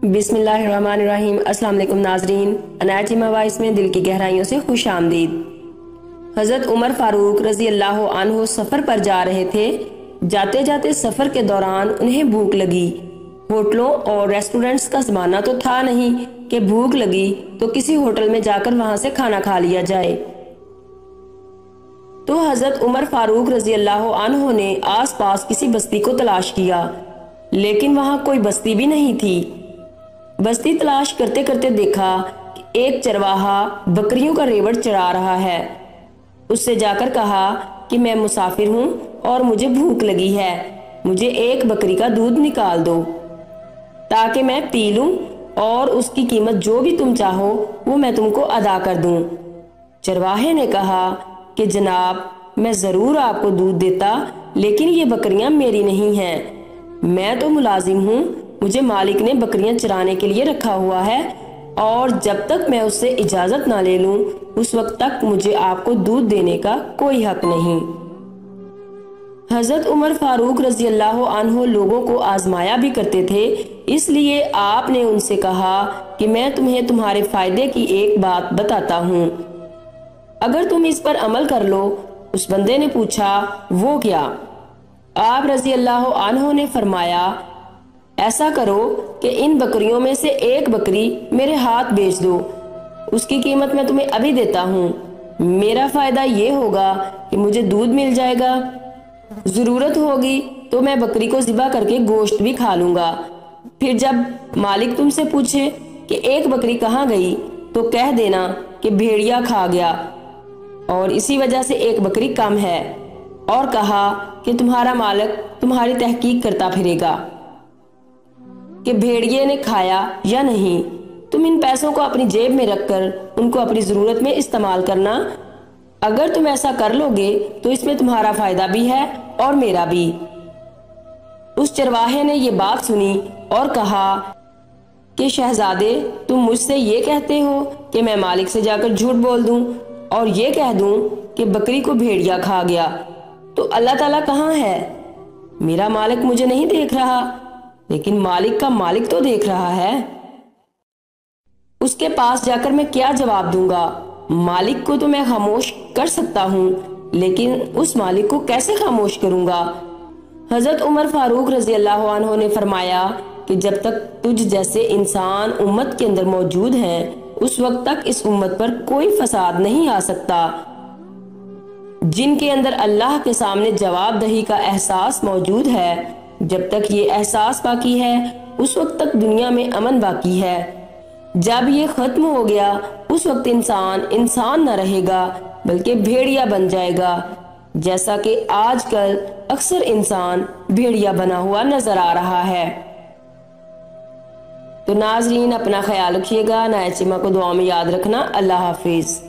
بسم اللہ الرحمن الرحیم۔ السلام علیکم ناظرین، عنایت چیمہ وائس میں دل کی گہرائیوں سے خوش آمدید۔ حضرت عمر فاروق رضی اللہ عنہ سفر پر جا رہے تھے۔ جاتے جاتے سفر کے دوران انہیں بھوک لگی۔ ہوٹلوں اور ریسٹورنٹس کا زمانہ تو تھا نہیں کہ بھوک لگی تو کسی ہوٹل میں جا کر وہاں سے کھانا کھا لیا جائے۔ تو حضرت عمر فاروق رضی اللہ عنہ نے آس پاس کسی بستی کو تلاش کیا، لیکن وہاں کوئی بستی بھی نہیں تھی۔ بستی تلاش کرتے کرتے دیکھا کہ ایک چرواہا بکریوں کا ریوڑ چرا رہا ہے۔ اس سے جا کر کہا کہ میں مسافر ہوں اور مجھے بھوک لگی ہے، مجھے ایک بکری کا دودھ نکال دو تاکہ میں پی لوں اور اس کی قیمت جو بھی تم چاہو وہ میں تم کو ادا کر دوں۔ چرواہے نے کہا کہ جناب، میں ضرور آپ کو دودھ دیتا، لیکن یہ بکریاں میری نہیں ہیں، میں تو ملازم ہوں، مجھے مالک نے بکریاں چرانے کے لیے رکھا ہوا ہے اور جب تک میں اس سے اجازت نہ لے لوں اس وقت تک مجھے آپ کو دودھ دینے کا کوئی حق نہیں۔ حضرت عمر فاروق رضی اللہ عنہ لوگوں کو آزمایا بھی کرتے تھے، اس لیے آپ نے ان سے کہا کہ میں تمہیں تمہارے فائدے کی ایک بات بتاتا ہوں، اگر تم اس پر عمل کر لو۔ اس بندے نے پوچھا وہ کیا؟ آپ رضی اللہ عنہ نے فرمایا ایسا کرو کہ ان بکریوں میں سے ایک بکری میرے ہاتھ بیچ دو، اس کی قیمت میں تمہیں ابھی دیتا ہوں، میرا فائدہ یہ ہوگا کہ مجھے دودھ مل جائے گا، ضرورت ہوگی تو میں بکری کو ذبح کر کے گوشت بھی کھا لوں گا، پھر جب مالک تم سے پوچھے کہ ایک بکری کہاں گئی تو کہہ دینا کہ بھیڑیا کھا گیا اور اسی وجہ سے ایک بکری کم ہے، اور کہا کہ تمہارا مالک تمہاری تحقیق کرتا پھرے گا کہ بھیڑیے نے کھایا یا نہیں۔ تم ان پیسوں کو اپنی جیب میں رکھ کر ان کو اپنی ضرورت میں استعمال کرنا، اگر تم ایسا کر لو گے تو اس میں تمہارا فائدہ بھی ہے اور میرا بھی۔ اس چرواہے نے یہ بات سنی اور کہا کہ شہزادے، تم مجھ سے یہ کہتے ہو کہ میں مالک سے جا کر جھوٹ بول دوں اور یہ کہہ دوں کہ بکری کو بھیڑیا کھا گیا، تو اللہ تعالیٰ کہاں ہے؟ میرا مالک مجھے نہیں دیکھ رہا، لیکن مالک کا مالک تو دیکھ رہا ہے۔ اس کے پاس جا کر میں کیا جواب دوں گا؟ مالک کو تو میں خاموش کر سکتا ہوں، لیکن اس مالک کو کیسے خاموش کروں گا؟ حضرت عمر فاروق رضی اللہ عنہ نے فرمایا کہ جب تک تجھ جیسے انسان امت کے اندر موجود ہیں اس وقت تک اس امت پر کوئی فساد نہیں آ سکتا۔ جن کے اندر اللہ کے سامنے جواب دہی کا احساس موجود ہے، جب تک یہ احساس باقی ہے اس وقت تک دنیا میں امن باقی ہے۔ جب یہ ختم ہو گیا اس وقت انسان نہ رہے گا بلکہ بھیڑیا بن جائے گا، جیسا کہ آج کل اکثر انسان بھیڑیا بنا ہوا نظر آ رہا ہے۔ تو ناظرین، اپنا خیال رکھیے گا، عنایت چیمہ کو دعا میں یاد رکھنا۔ اللہ حافظ۔